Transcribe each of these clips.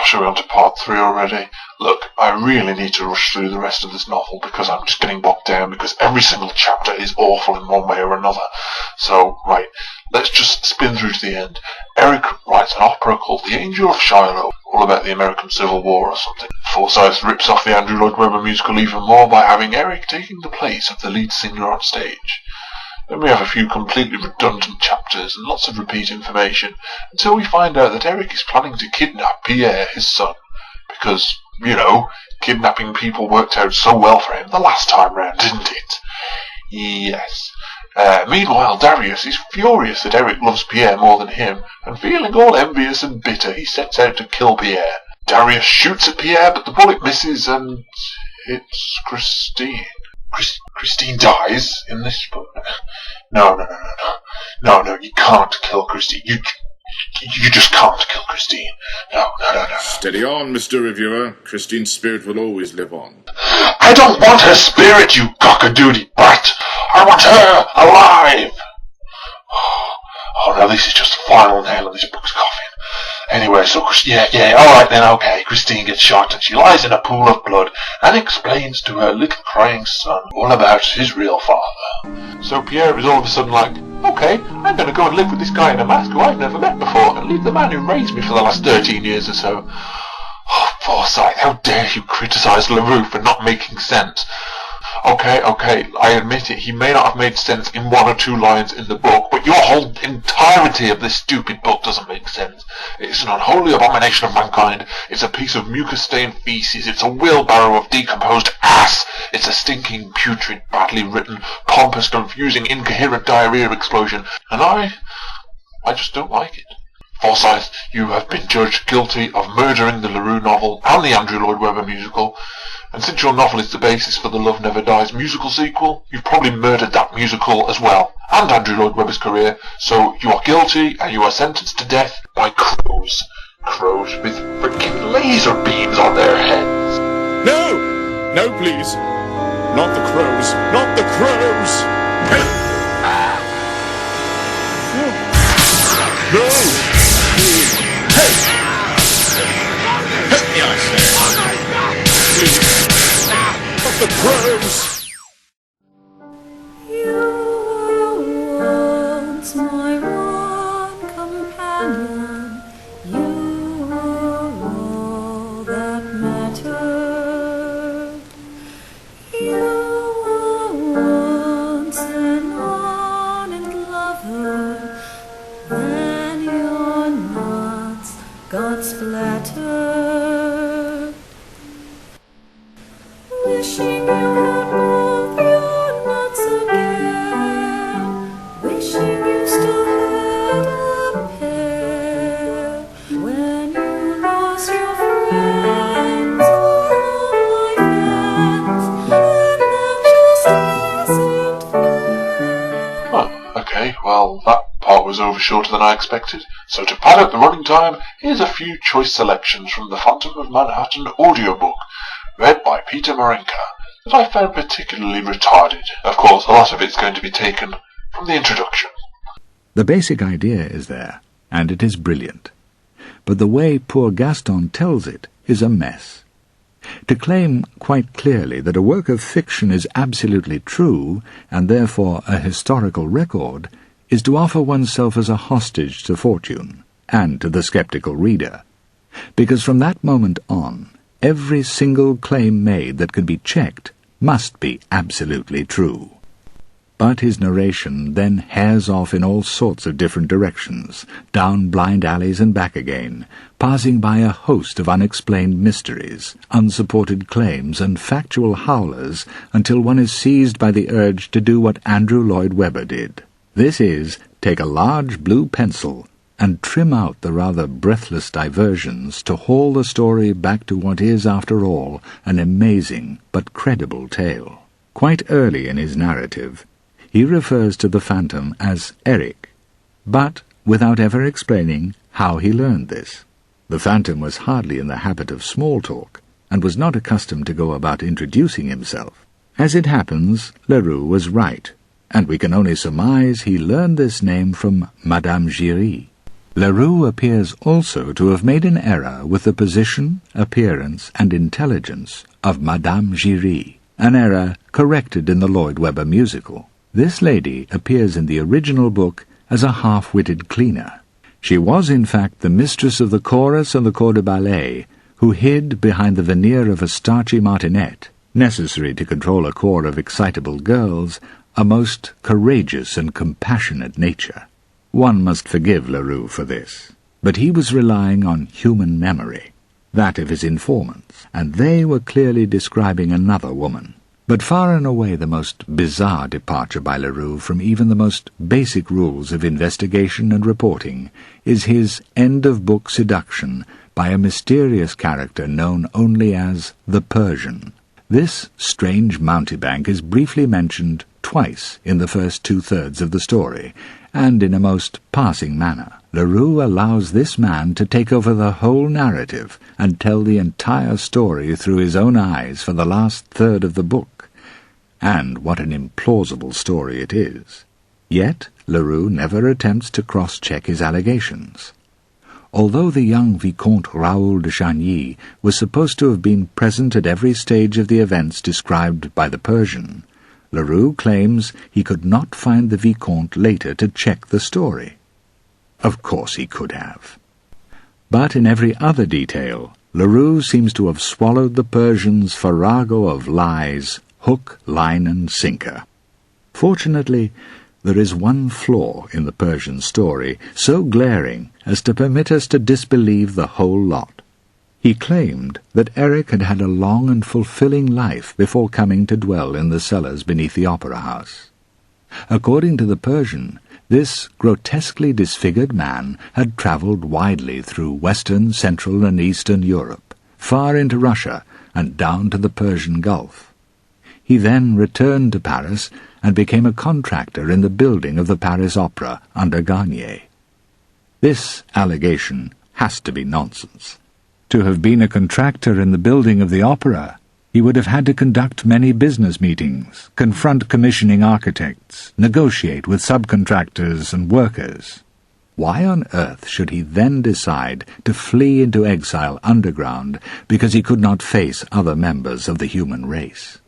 gosh, are we on to part 3 already? Look, I really need to rush through the rest of this novel because I'm just getting bogged down because every single chapter is awful in one way or another. So, right, let's just spin through to the end. Eric writes an opera called The Angel of Shiloh, all about the American Civil War or something. Forsythe rips off the Andrew Lloyd Webber musical even more by having Eric taking the place of the lead singer on stage. Then we have a few completely redundant chapters and lots of repeat information until we find out that Eric is planning to kidnap Pierre, his son, because, you know, kidnapping people worked out so well for him the last time round, didn't it? Yes. Meanwhile, Darius is furious that Eric loves Pierre more than him, and feeling all envious and bitter, he sets out to kill Pierre. Darius shoots at Pierre, but the bullet misses, and it's Christine. Christine dies in this book? No, you can't kill Christine. You just can't kill Christine. No. Steady on, Mr. Reviewer. Christine's spirit will always live on. I don't want her spirit, you cockadoodie brat. I want her alive. Oh, now this is just the final nail in this book's coffin. Anyway, so, alright then, okay, Christine gets shot and she lies in a pool of blood and explains to her little crying son all about his real father. So Pierre is all of a sudden like, okay, I'm going to go and live with this guy in a mask who I've never met before and leave the man who raised me for the last 13 years or so. Oh, Forsythe, how dare you criticise LaRue for not making sense? Okay, I admit it, he may not have made sense in 1 or 2 lines in the book, but your whole entirety of this stupid book doesn't make sense. It's an unholy abomination of mankind, it's a piece of mucus-stained feces, it's a wheelbarrow of decomposed ass, it's a stinking, putrid, badly written, pompous, confusing, incoherent diarrhea explosion, and I just don't like it. Forsythe, you have been judged guilty of murdering the LaRue novel and the Andrew Lloyd Webber musical, and since your novel is the basis for the Love Never Dies musical sequel, you've probably murdered that musical as well, and Andrew Lloyd Webber's career, so you are guilty and you are sentenced to death by crows. Crows with freaking laser beams on their heads. No, please. Not the crows. Not the crows. No. Hey! Help me, I say. Please. Not the crows. You were once my one companion. You were all that mattered. You were once an ardent lover. Then your nuts got splattered. Wishing you had both your nuts again. Wishing you still had a pair. When you lost your friends, all my friends, and that just isn't fair. Oh, okay, well, that part was over shorter than I expected, so to pad out the running time, here's a few choice selections from the Phantom of Manhattan audiobook, read by Peter Marenka, that I found particularly retarded. Of course, a lot of it's going to be taken from the introduction. The basic idea is there, and it is brilliant. But the way poor Gaston tells it is a mess. To claim quite clearly that a work of fiction is absolutely true, and therefore a historical record, is to offer oneself as a hostage to fortune, and to the sceptical reader. Because from that moment on, every single claim made that can be checked must be absolutely true. But his narration then hares off in all sorts of different directions, down blind alleys and back again, passing by a host of unexplained mysteries, unsupported claims, and factual howlers, until one is seized by the urge to do what Andrew Lloyd Webber did. This is, take a large blue pencil and trim out the rather breathless diversions to haul the story back to what is, after all, an amazing but credible tale. Quite early in his narrative, he refers to the Phantom as Eric, but without ever explaining how he learned this. The Phantom was hardly in the habit of small talk, and was not accustomed to go about introducing himself. As it happens, LaRue was right, and we can only surmise he learned this name from Madame Giry. Leroux appears also to have made an error with the position, appearance, and intelligence of Madame Giry, an error corrected in the Lloyd Webber musical. This lady appears in the original book as a half-witted cleaner. She was in fact the mistress of the chorus and the corps de ballet, who hid behind the veneer of a starchy martinet, necessary to control a corps of excitable girls, a most courageous and compassionate nature. One must forgive Leroux for this, but he was relying on human memory, that of his informants, and they were clearly describing another woman. But far and away the most bizarre departure by Leroux from even the most basic rules of investigation and reporting is his end-of-book seduction by a mysterious character known only as the Persian. This strange mountebank is briefly mentioned twice in the first two-thirds of the story, and in a most passing manner. Leroux allows this man to take over the whole narrative and tell the entire story through his own eyes for the last third of the book. And what an implausible story it is. Yet Leroux never attempts to cross-check his allegations. Although the young Vicomte Raoul de Chagny was supposed to have been present at every stage of the events described by the Persian, Leroux claims he could not find the Vicomte later to check the story. Of course he could have. But in every other detail, Leroux seems to have swallowed the Persian's farrago of lies, hook, line, and sinker. Fortunately, there is one flaw in the Persian story, so glaring as to permit us to disbelieve the whole lot. He claimed that Eric had had a long and fulfilling life before coming to dwell in the cellars beneath the opera house. According to the Persian, this grotesquely disfigured man had travelled widely through Western, Central, and Eastern Europe, far into Russia, and down to the Persian Gulf. He then returned to Paris and became a contractor in the building of the Paris Opera under Garnier. This allegation has to be nonsense. To have been a contractor in the building of the opera, he would have had to conduct many business meetings, confront commissioning architects, negotiate with subcontractors and workers. Why on earth should he then decide to flee into exile underground because he could not face other members of the human race?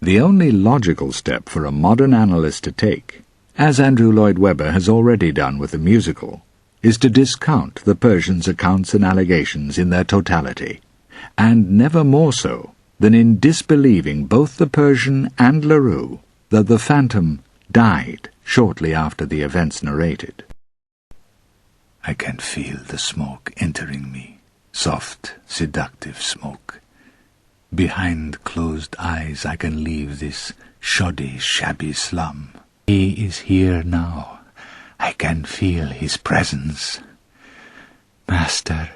The only logical step for a modern analyst to take, as Andrew Lloyd Webber has already done with the musical, is to discount the Persian's accounts and allegations in their totality, and never more so than in disbelieving both the Persian and Leroux that the phantom died shortly after the events narrated. I can feel the smoke entering me, soft, seductive smoke. Behind closed eyes I can leave this shoddy, shabby slum. He is here now. I can feel his presence. Master,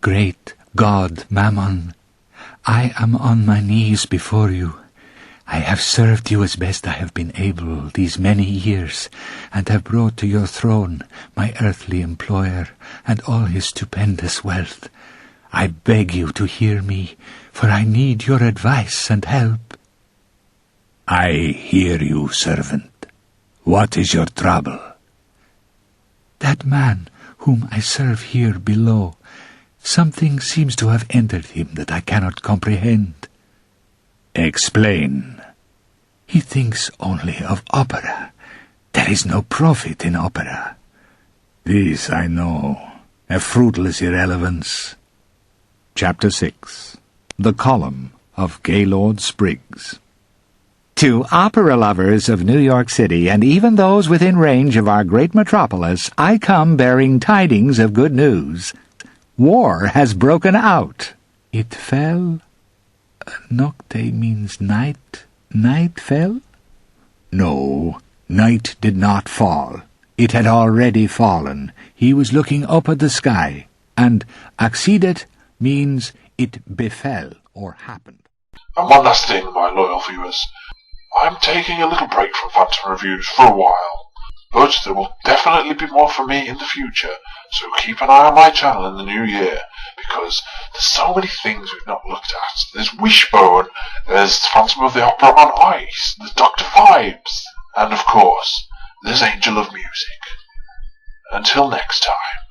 great God Mammon, I am on my knees before you. I have served you as best I have been able these many years, and have brought to your throne my earthly employer and all his stupendous wealth. I beg you to hear me, for I need your advice and help. I hear you, servant. What is your trouble? That man whom I serve here below, something seems to have entered him that I cannot comprehend. Explain. He thinks only of opera. There is no profit in opera. This I know, a fruitless irrelevance. Chapter 6. The Column of Gaylord Spriggs. To opera lovers of New York City, and even those within range of our great metropolis, I come bearing tidings of good news. War has broken out. It fell? Nocte means night. Night fell? No, night did not fall. It had already fallen. He was looking up at the sky, and accidet means it befell or happened. And one last thing, my loyal viewers. I'm taking a little break from Phantom Reviews for a while, but there will definitely be more from me in the future, so keep an eye on my channel in the new year, because there's so many things we've not looked at. There's Wishbone, there's Phantom of the Opera on Ice, there's Dr. Phibes, and of course, there's Angel of Music. Until next time.